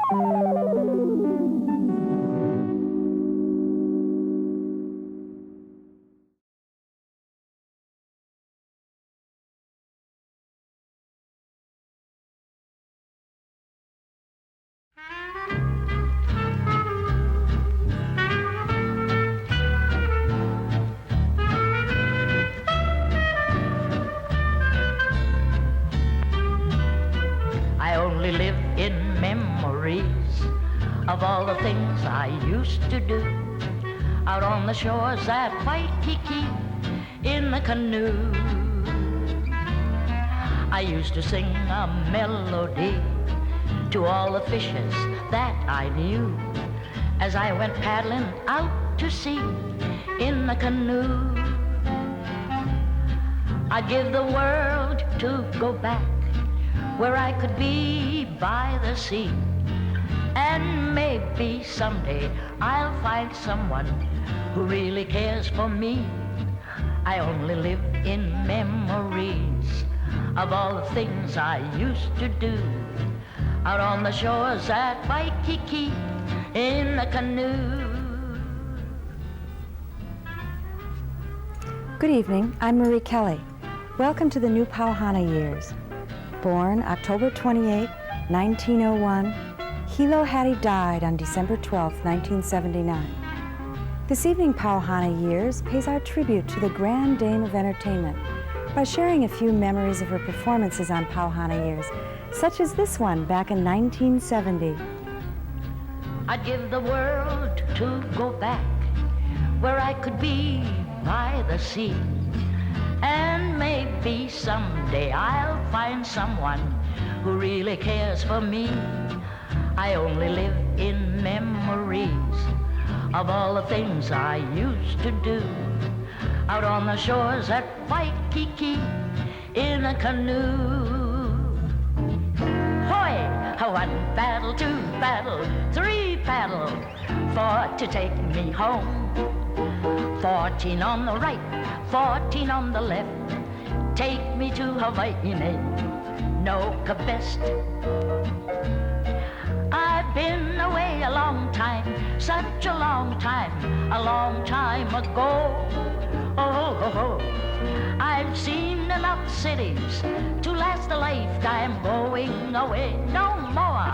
I only live in memories of all the things I used to do out on the shores at Waikiki in the canoe. I used to sing a melody to all the fishes that I knew as I went paddling out to sea in the canoe. I'd give the world to go back where I could be by the sea, and maybe someday I'll find someone who really cares for me. I only live in memories of all the things I used to do out on the shores at Waikiki in the canoe. Good evening, I'm Marie Kelly. Welcome to the new Pauhana years. Born October 28, 1901, Hilo Hattie died on December 12, 1979. This evening, Pauhana Years pays our tribute to the Grand Dame of Entertainment by sharing a few memories of her performances on Pauhana Years, such as this one back in 1970. I'd give the world to go back where I could be by the sea, and maybe someday I'll find someone who really cares for me. I only live in memories of all the things I used to do out on the shores at Waikiki in a canoe. Hoy! One paddle, two paddle, three paddle, four to take me home. 14 on the right, 14 on the left, take me to Hawaii, no best. I've been away a long time, such a long time ago. Oh, oh, oh. I've seen enough cities to last a lifetime, going away no more.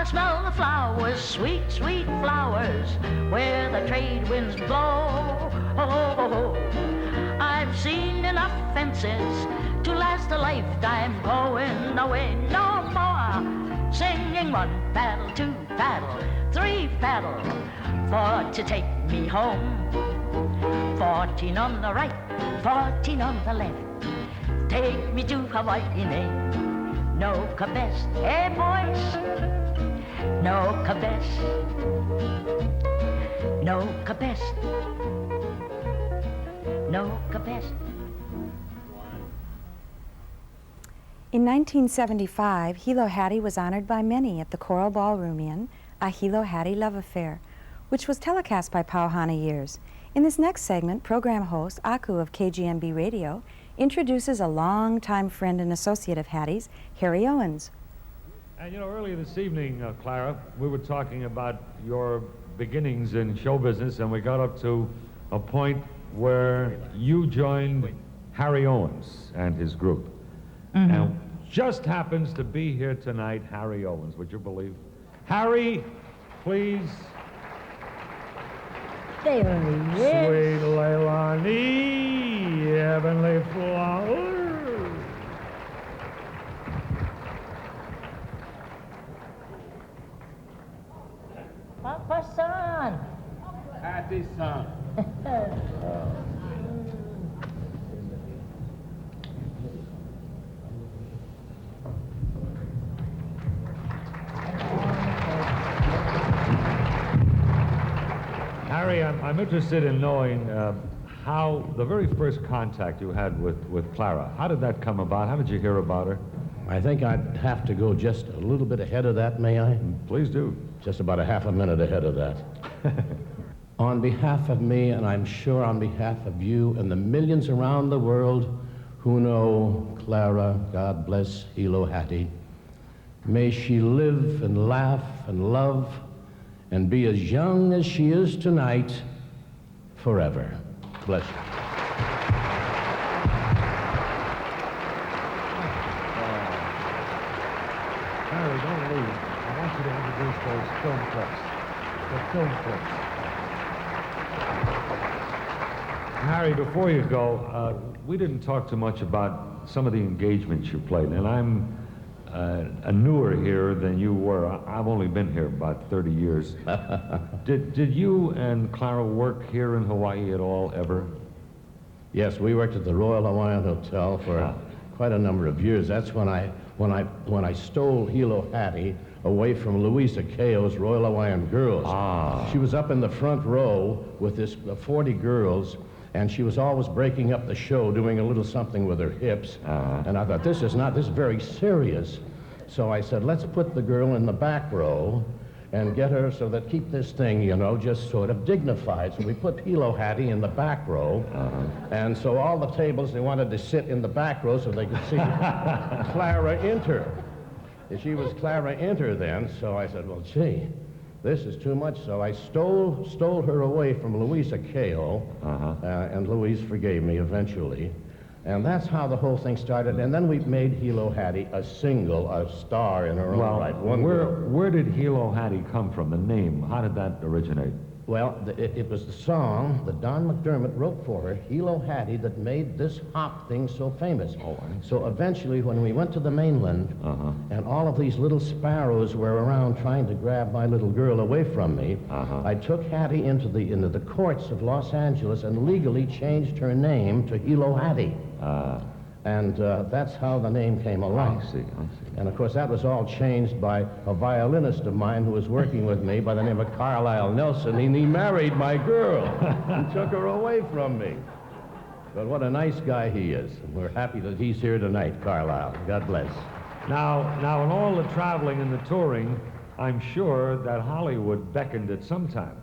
Smell the flowers, sweet, sweet flowers, where the trade winds blow. Oh, oh, oh. I've seen enough fences to last a lifetime, going away no more. Singing one paddle, two paddle, three paddle, four to take me home. 14 on the right, 14 on the left, take me to Hawaii, no best. Hey, boys! No best, no best, no best. In 1975, Hilo Hattie was honored by many at the Coral Ballroom Inn, A Hilo Hattie Love Affair, which was telecast by Pauhana Years. In this next segment, program host Aku of KGMB Radio introduces a longtime friend and associate of Hattie's, Harry Owens. And you know, earlier this evening, Clara, we were talking about your beginnings in show business, and we got up to a point where you joined Harry Owens and his group. Mm-hmm. And just happens to be here tonight, Harry Owens, would you believe? Harry, please. There he is. Sweet Leilani, heavenly flower. Papa son. Happy son. Harry, I'm interested in knowing how the very first contact you had with Clara, how did that come about? How did you hear about her? I think I'd have to go just a little bit ahead of that, may I? Please do. Just about a half a minute ahead of that. On behalf of me, and I'm sure on behalf of you and the millions around the world who know Clara, God bless Hilo Hattie, may she live and laugh and love and be as young as she is tonight forever. Bless you. Harry, don't leave. I want you to introduce those film clips. The film clips. Harry, before you go, we didn't talk too much about some of the engagements you played, and I'm newer here than you were. I've only been here about 30 years. Did you and Clara work here in Hawaii at all, ever? Yes, we worked at the Royal Hawaiian Hotel for quite a number of years. That's when I stole Hilo Hattie away from Louisa Keogh's Royal Hawaiian Girls. She was up in the front row with this 40 girls, and she was always breaking up the show, doing a little something with her hips. And I thought, this is very serious. So I said, let's put the girl in the back row and get her so that keep this thing, you know, just sort of dignified. So we put Hilo Hattie in the back row. And so all the tables, they wanted to sit in the back row so they could see Clara enter. She was Clara Enter then, so I said, well, gee, this is too much. So I stole her away from Louisa Keogh, and Louise forgave me eventually. And that's how the whole thing started. And then we made Hilo Hattie a star in her own right. Where did Hilo Hattie come from, the name? How did that originate? Well, it was the song that Don McDermott wrote for her, Hilo Hattie, that made this hop thing so famous. So eventually, when we went to the mainland, and all of these little sparrows were around trying to grab my little girl away from me, I took Hattie into the courts of Los Angeles and legally changed her name to Hilo Hattie. And that's how the name came along. I see. And of course, that was all changed by a violinist of mine who was working with me by the name of Carlisle Nelson, and he married my girl and took her away from me. But what a nice guy he is. And we're happy that he's here tonight, Carlisle. God bless. Now, in all the traveling and the touring, I'm sure that Hollywood beckoned at some time.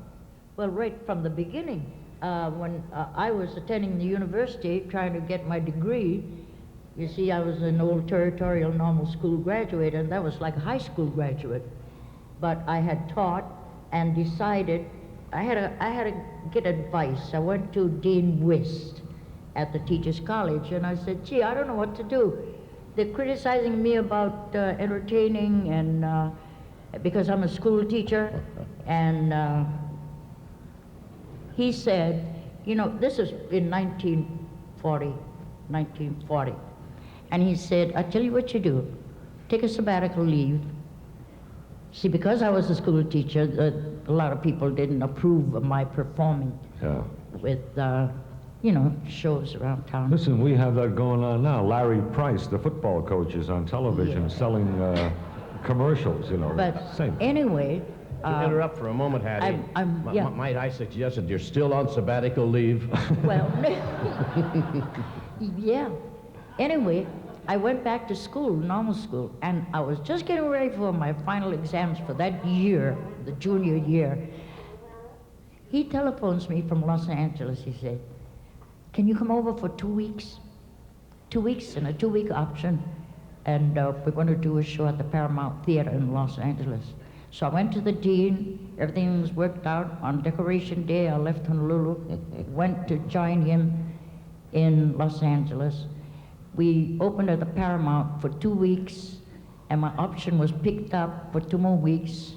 Well, right from the beginning, when I was attending the university trying to get my degree, you see, I was an old territorial normal school graduate, and that was like a high school graduate. But I had taught and decided I had to get advice. I went to Dean Wist at the Teachers College, and I said, gee, I don't know what to do. They're criticizing me about entertaining, and because I'm a school teacher, and he said, you know, this is in 1940. And he said, I tell you what you do, take a sabbatical leave. See, because I was a school teacher, a lot of people didn't approve of my performing with, you know, shows around town. Listen, we have that going on now. Larry Price, the football coach, is on television selling commercials, you know. But same. Anyway... To interrupt for a moment, Hattie, might I suggest that you're still on sabbatical leave? Well, yeah. Anyway, I went back to school, normal school, and I was just getting ready for my final exams for that year, the junior year. He telephones me from Los Angeles. He said, can you come over for 2 weeks? 2 weeks and a 2-week option, and we're going to do a show at the Paramount Theater in Los Angeles. So I went to the dean, everything was worked out. On Decoration Day, I left Honolulu, went to join him in Los Angeles. We opened at the Paramount for 2 weeks, and my option was picked up for 2 more weeks,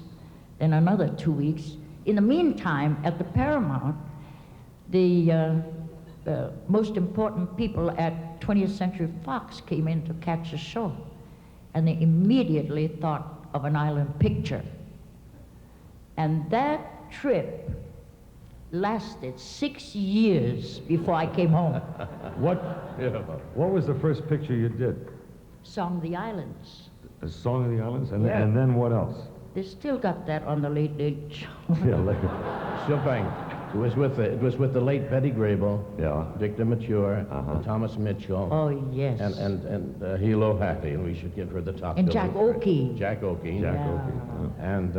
then another 2 weeks. In the meantime, at the Paramount, the most important people at 20th Century Fox came in to catch a show, and they immediately thought of an island picture. And that trip lasted 6 years before I came home. What was the first picture you did? Song of the Islands. A Song of the Islands? And then what else? They still got that on the Late Late Show. Yeah, like Still playing. It was with the late Betty Grable, Yeah. Victor Mature, Uh-huh. Thomas Mitchell, Oh, yes. and Hilo Hattie, and we should give her the top And billing Jack credit. Oakey. Jack Oakey. Jack Yeah. Oakey. And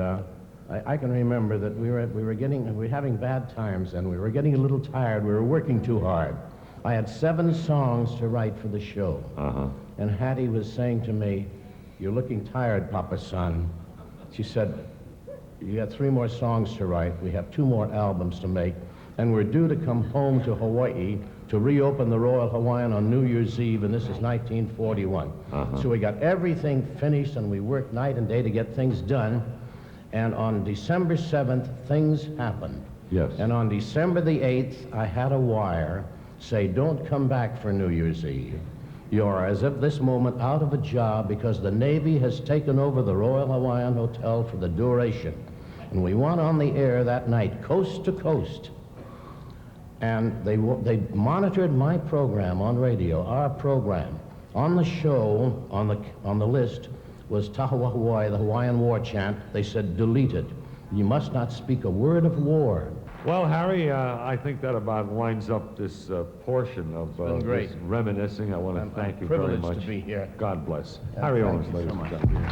I can remember that we were having bad times, and we were getting a little tired. We were working too hard. I had 7 songs to write for the show. Uh-huh. And Hattie was saying to me, "You're looking tired, Papa Son." She said, "You got 3 more songs to write. We have 2 more albums to make, and we're due to come home to Hawaii to reopen the Royal Hawaiian on New Year's Eve, and this is 1941. So we got everything finished, and we worked night and day to get things done. And on December 7th, things happened. Yes. And on December the 8th, I had a wire say, "Don't come back for New Year's Eve. You're, as of this moment, out of a job because the Navy has taken over the Royal Hawaiian Hotel for the duration." And we went on the air that night, coast to coast. And they monitored my program on radio, our program. On the show, on the list, was Tahawa Hawaii, the Hawaiian war chant. They said, "Deleted. You must not speak a word of war." Well, Harry, I think that about winds up this portion of been great. this reminiscing. I want to I'm thank you very privileged much. to be here. God bless. Yeah, Harry thank Owens, you ladies so and much. gentlemen.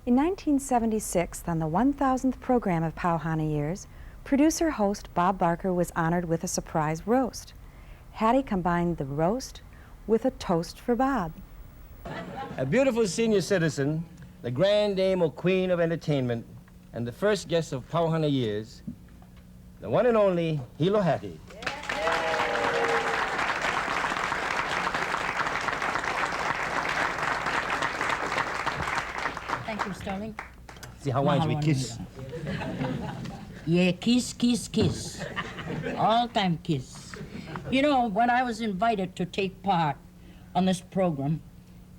In 1976, on the 1000th program of Pauhana Years, producer-host Bob Barker was honored with a surprise roast. Hattie combined the roast with a toast for Bob. A beautiful senior citizen, the grand dame or queen of entertainment, and the first guest of Pauhana Years, the one and only Hilo Hattie. Thank you, Sterling. See how wines we kiss. Yeah, kiss, kiss, kiss. All-time kiss. You know, when I was invited to take part on this program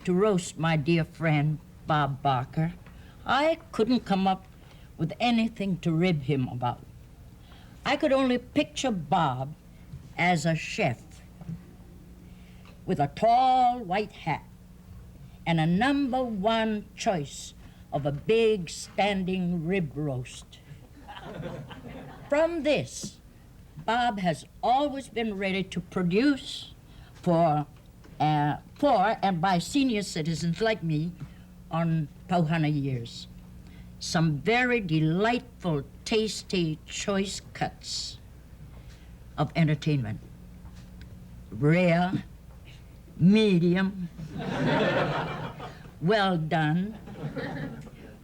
to roast my dear friend Bob Barker, I couldn't come up with anything to rib him about. I could only picture Bob as a chef with a tall white hat and a #1 choice of a big standing rib roast. From this, Bob has always been ready to produce for and by senior citizens like me on Pauhana Years some very delightful, tasty, choice cuts of entertainment. Rare, medium, well done,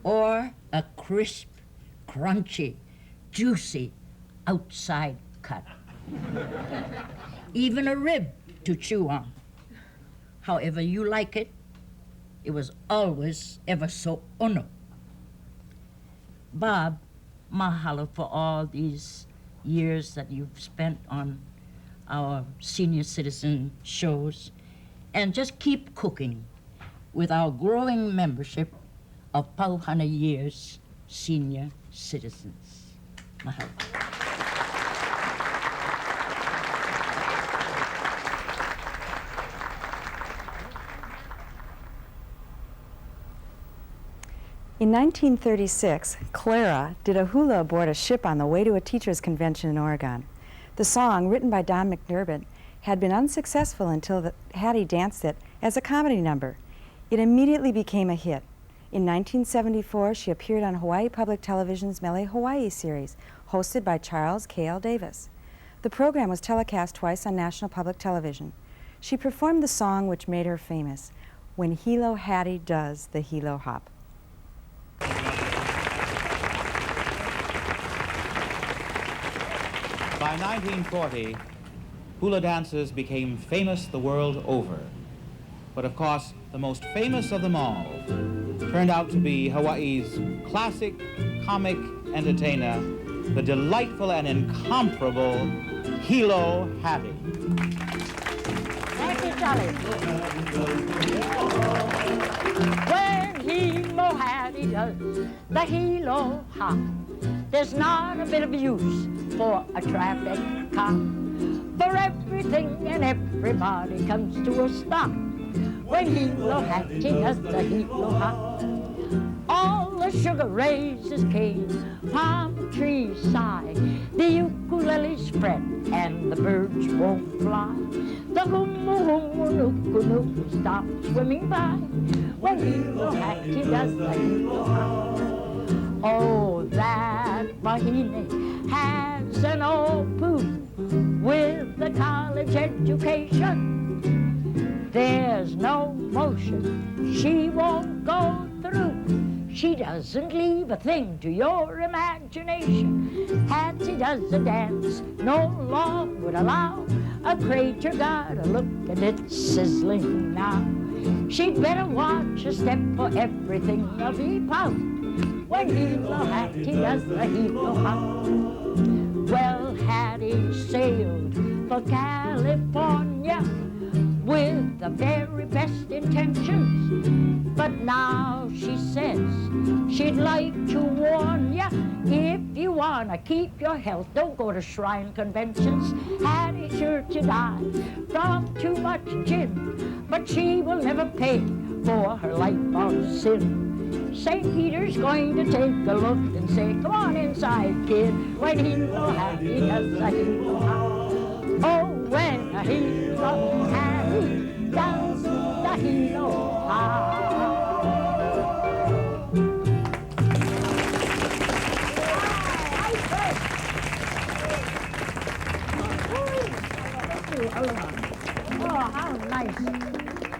or a crisp, crunchy, juicy outside cut. Even a rib to chew on. However you like it, it was always ever so ono. Bob, mahalo for all these years that you've spent on our senior citizen shows, and just keep cooking with our growing membership of Pauhana Years senior citizens. Mahalo. In 1936, Clara did a hula aboard a ship on the way to a teachers' convention in Oregon. The song, written by Don McDermott, had been unsuccessful until Hattie danced it as a comedy number. It immediately became a hit. In 1974, she appeared on Hawaii Public Television's Mele Hawaii series, hosted by Charles K.L. Davis. The program was telecast twice on National Public Television. She performed the song which made her famous, "When Hilo Hattie Does the Hilo Hop." By 1940, hula dances became famous the world over. But of course, the most famous of them all turned out to be Hawaii's classic comic entertainer, the delightful and incomparable Hilo Hattie. Thank you, Charlie. When Hilo Hattie does the Hilo hop, there's not a bit of use for a traffic cop. For everything and everybody comes to a stop when Hilo Hattie does the Hilo hop. The sugar raises cane, palm trees sigh, the ukulele's fret, and the birds won't fly. The hoo-moo-hoo-moo-nooka-nook stops swimming by when Hilo Hattie does the Hilo hop. Oh, that Mahine has an old poo with the college education. There's no motion she won't go through. She doesn't leave a thing to your imagination. Hattie does a dance no law would allow. A crater got a look and it's sizzling now. She'd better watch a step for everything will be out when Hilo Hattie does the Hilo hop. Well, Hattie sailed for California with the very best intentions. But now she says she'd like to warn ya, if you wanna keep your health, don't go to shrine conventions. Hattie's sure to die from too much gin, but she will never pay for her life of sin. St. Peter's going to take a look and say, come on inside, kid, when Hilo Hattie does a Hilo hop. Oh, when a Hilo Hattie does the Hilo hop. Oh, how nice.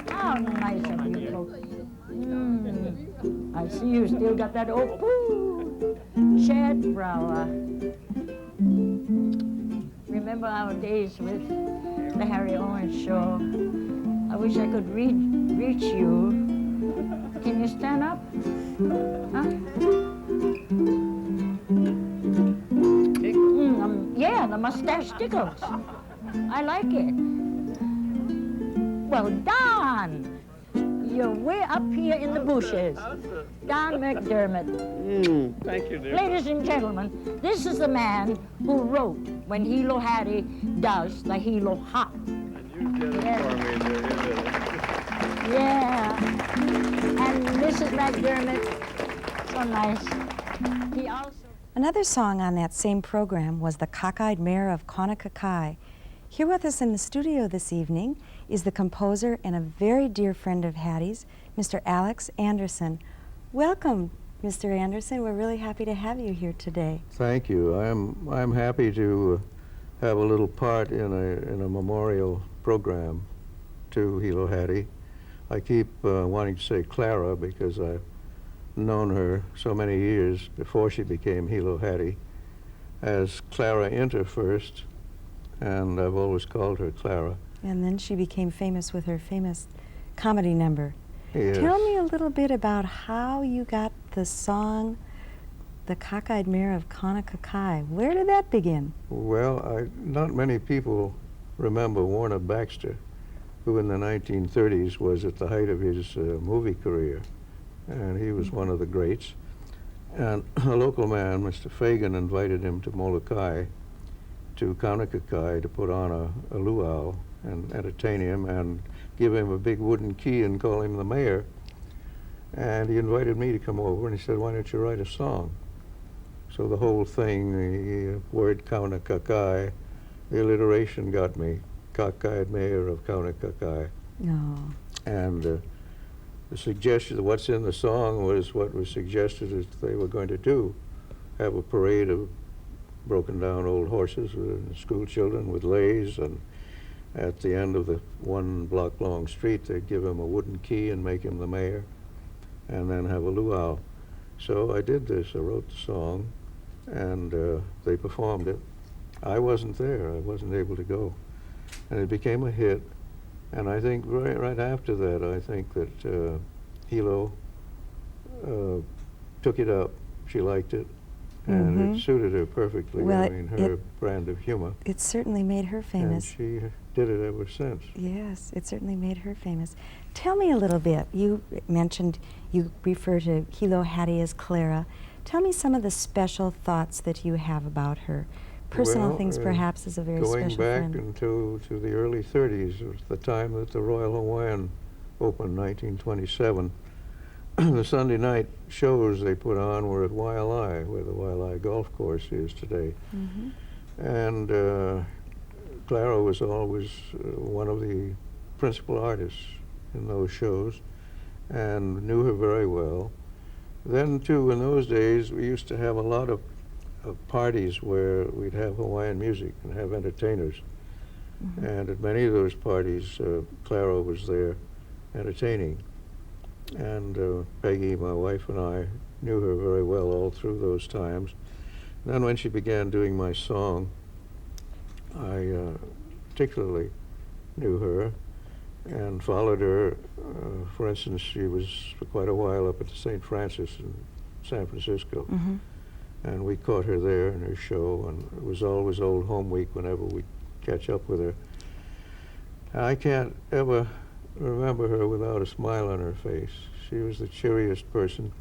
How nice of you folks. I see you still got that old poo. Shed brow. Remember our days with the Harry Owens show. I wish I could reach you. Can you stand up? Huh? Yeah, the mustache tickles. I like it. Well, Don, you're way up here in the bushes. Don McDermott. Thank you, dear. Ladies and gentlemen, this is the man who wrote When Hilo Hattie Does the Hilo Hop. And you did it for me, dear. You did it. Yeah. And Mrs. McDermott, so nice. He also... Another song on that same program was The Cockeyed Mare of Kaunakakai. Here with us in the studio this evening is the composer and a very dear friend of Hattie's, Mr. Alex Anderson. Welcome, Mr. Anderson. We're really happy to have you here today. Thank you. I'm happy to have a little part in a memorial program to Hilo Hattie. I keep wanting to say Clara because I've known her so many years before she became Hilo Hattie as Clara Inter first, and I've always called her Clara. And then she became famous with her famous comedy number. Yes. Tell me a little bit about how you got the song, The Cockeyed Mare of Kaunakakai. Where did that begin? Well, not many people remember Warner Baxter, who in the 1930s was at the height of his movie career, and he was one of the greats. And a local man, Mr. Fagan, invited him to Molokai, to Kaunakakai, to put on a luau and entertain him and give him a big wooden key and call him the mayor. And he invited me to come over, and he said, why don't you write a song? So the whole thing, the word Kaunakakai, the alliteration got me, Cockeyed Mare of Kaunakakai. No. And the suggestion, what's in the song was what was suggested that they were going to do, have a parade of broken down old horses with school children with leighs, and at the end of the 1 block long street they'd give him a wooden key and make him the mayor, and then have a luau. So I did this. I wrote the song, and they performed it. I wasn't there. I wasn't able to go, and it became a hit. And I think right after that, I think that Hilo took it up. She liked it, and it suited her perfectly. Well, I mean, her brand of humor. It certainly made her famous. And she did it ever since. Yes, it certainly made her famous. Tell me a little bit. You mentioned, you refer to Hilo Hattie as Clara. Tell me some of the special thoughts that you have about her. Personal things, perhaps, as a very special friend. Going back to the early 30s, it was the time that the Royal Hawaiian opened, 1927. the Sunday night shows they put on were at Waialae, where the Waialae Golf Course is today. And Clara was always one of the principal artists in those shows and knew her very well. Then, too, in those days, we used to have a lot of parties where we'd have Hawaiian music and have entertainers. And at many of those parties, Clara was there entertaining. And Peggy, my wife, and I knew her very well all through those times. And then when she began doing my song, I particularly knew her and followed her. For instance, she was for quite a while up at the St. Francis in San Francisco. And we caught her there in her show, and it was always Old Home Week whenever we catch up with her. I can't ever remember her without a smile on her face. She was the cheeriest person.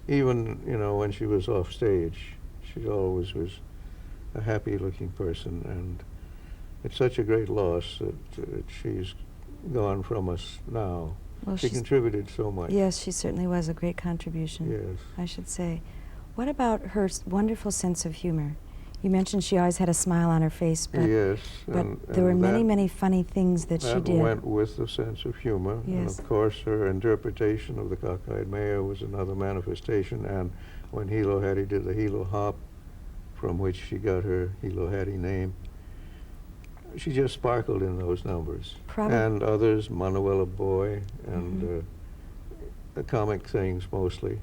Even, you know, when she was off stage, she always was a happy-looking person, and it's such a great loss that she's gone from us now. Well, she contributed so much. Yes, she certainly was a great contribution, yes, I should say. What about her wonderful sense of humor? You mentioned she always had a smile on her face, but, yes, but there were many, many funny things that she did. That went with the sense of humor. Yes. And of course, her interpretation of the Cockeyed Mayor was another manifestation. And when Hilo Hattie did the Hilo Hop, from which she got her Hilo Hattie name, she just sparkled in those numbers. And others, Manuela Boy, and the comic things mostly.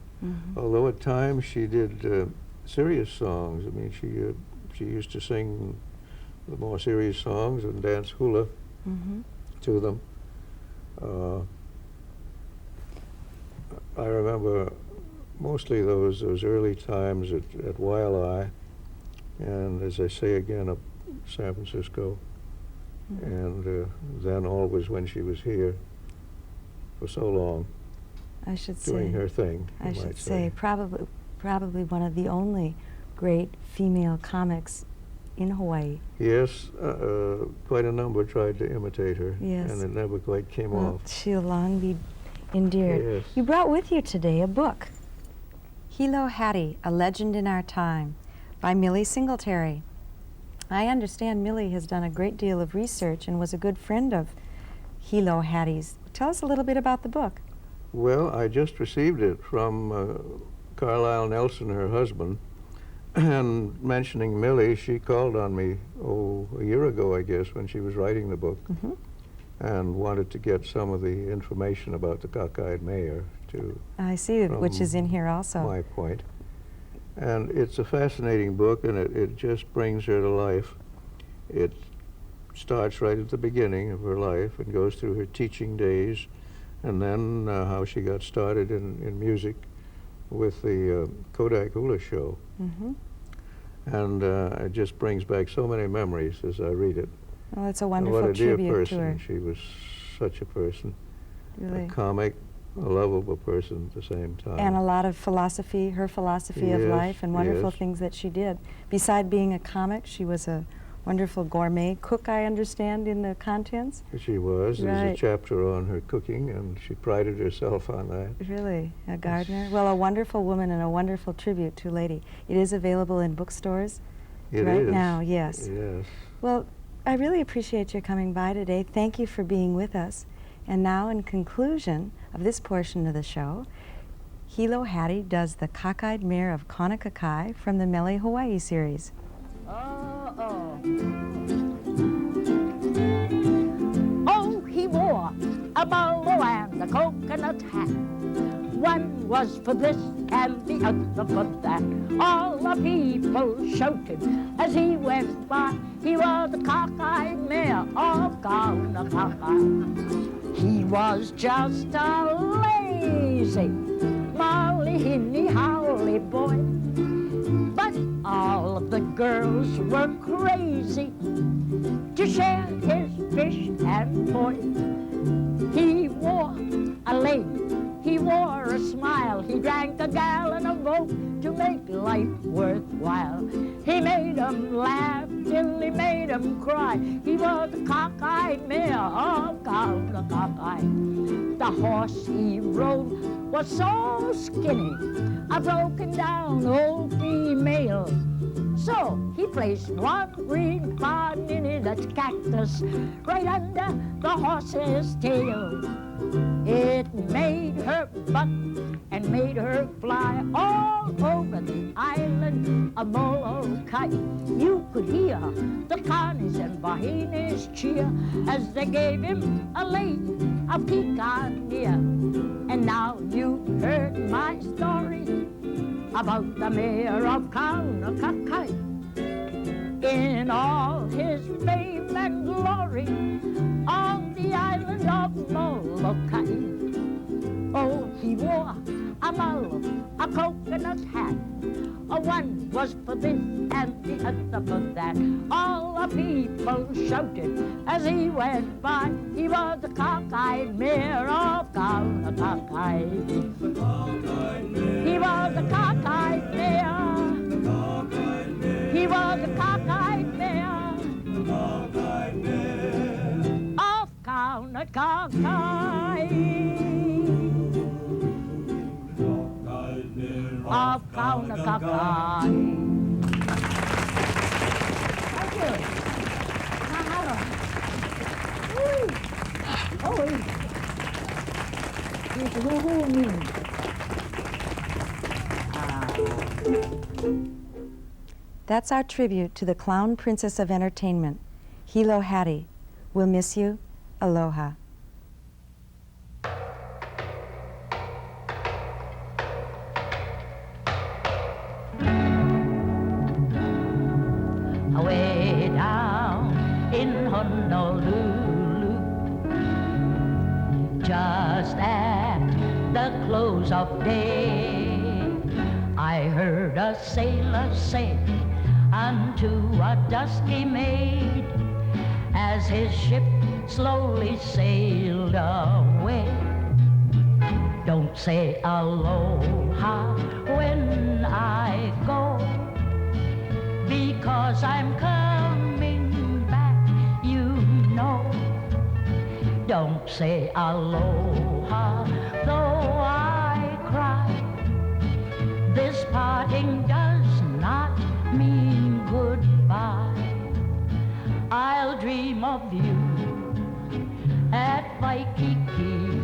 Although at times she did serious songs. I mean, she used to sing the more serious songs and dance hula to them. I remember mostly those early times at Waialae, and as I say again, up San Francisco, and then always when she was here for so long, I should doing say, her thing. I should say, probably one of the only great female comics in Hawaii. Yes, quite a number tried to imitate her, Yes. and it never quite came Well, off. she'll long be endeared. Yes. You brought with you today a book, Hilo Hattie, A Legend in Our Time, by Millie Singletary. I understand Millie has done a great deal of research and was a good friend of Hilo Hattie's. Tell us a little bit about the book. Well, I just received it from Carlisle Nelson, her husband, and mentioning Millie, she called on me, a year ago, I guess, when she was writing the book, and wanted to get some of the information about the Cockeyed Mayor, too. I see, which is in here also. My point. And it's a fascinating book, and it just brings her to life. It starts right at the beginning of her life and goes through her teaching days, and then how she got started in music with the Kodak Hula Show. And it just brings back so many memories as I read it. Well, it's a And wonderful what a dear tribute person. to her. She was such a person. Really. A comic, a lovable person at the same time. And a lot of philosophy, her philosophy of Yes, life, and wonderful yes. things that she did. Beside being a comic, she was a wonderful gourmet cook, I understand, in the contents. She was. There's a Right. chapter on her cooking, and she prided herself on that. Really, a gardener. Well, a wonderful woman and a wonderful tribute to a lady. It is available in bookstores It right is. now, yes. Yes. Well, I really appreciate your coming by today. Thank you for being with us. And now, in conclusion of this portion of the show, Hilo Hattie does the Cockeyed Mayor of Kaunakakai from the Mele Hawaii series. Oh, he wore a bolo and a coconut hat. One was for this and the other for that. All the people shouted as he went by. He was the cockeyed mayor of Kaunakakai. He was just a lazy, molly-hinny, howly boy. But all of the girls were crazy to share his fish and boy. He wore a lady, he wore a smile, he drank a gallon of oat to make life worthwhile. He made 'em laugh till he made 'em cry. He was a cockeyed cockeyed mare of Kauna Cockeye. The horse he rode was so skinny, a broken down old female. So he placed one green panini, that's cactus, right under the horse's tail. It made her buck and made her fly all over the island of Molokai. You could hear the Connies and Vahinis cheer as they gave him a lake of pecan near. And now you've heard my story about the mayor of Kaunakakai. In all his fame and glory on the island of Molokai. Oh, he wore a mallow, a coconut hat. One was for this and the other for that. All the people shouted as he went by. He was the cockeyed mayor of Kaunakakai. He was the cockeyed mayor. He was the cockeyed mayor of Kaunakakai. Of Kaunakakai. Thank you. Mahalo. Oi. It's woohoo. That's our tribute to the Clown Princess of Entertainment, Hilo Hattie. We'll miss you. Aloha. Away down in Honolulu, just at the close of day, I heard a sailor say unto a dusky maid as his ship slowly sailed away. Don't say aloha when I go, because I'm coming back, you know. Don't say aloha, though I cry. This parting does not mean goodbye. I'll dream of you at Waikiki.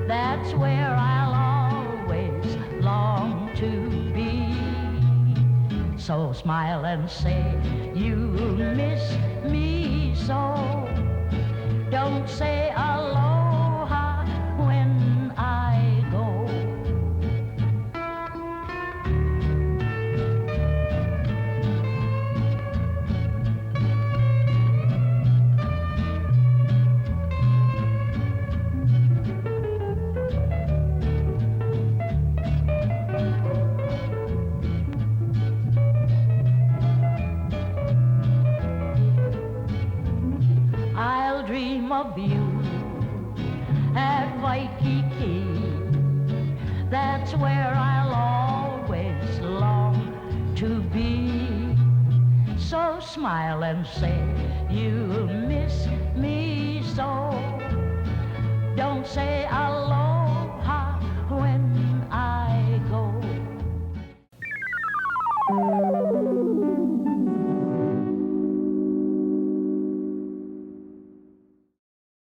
That's where I'll always long to be. So smile and say you'll miss me so. Don't say aloha when I go. I'll dream of you at Waikiki. That's where I'll always long to be. So smile and say you'll miss me so. Don't say aloha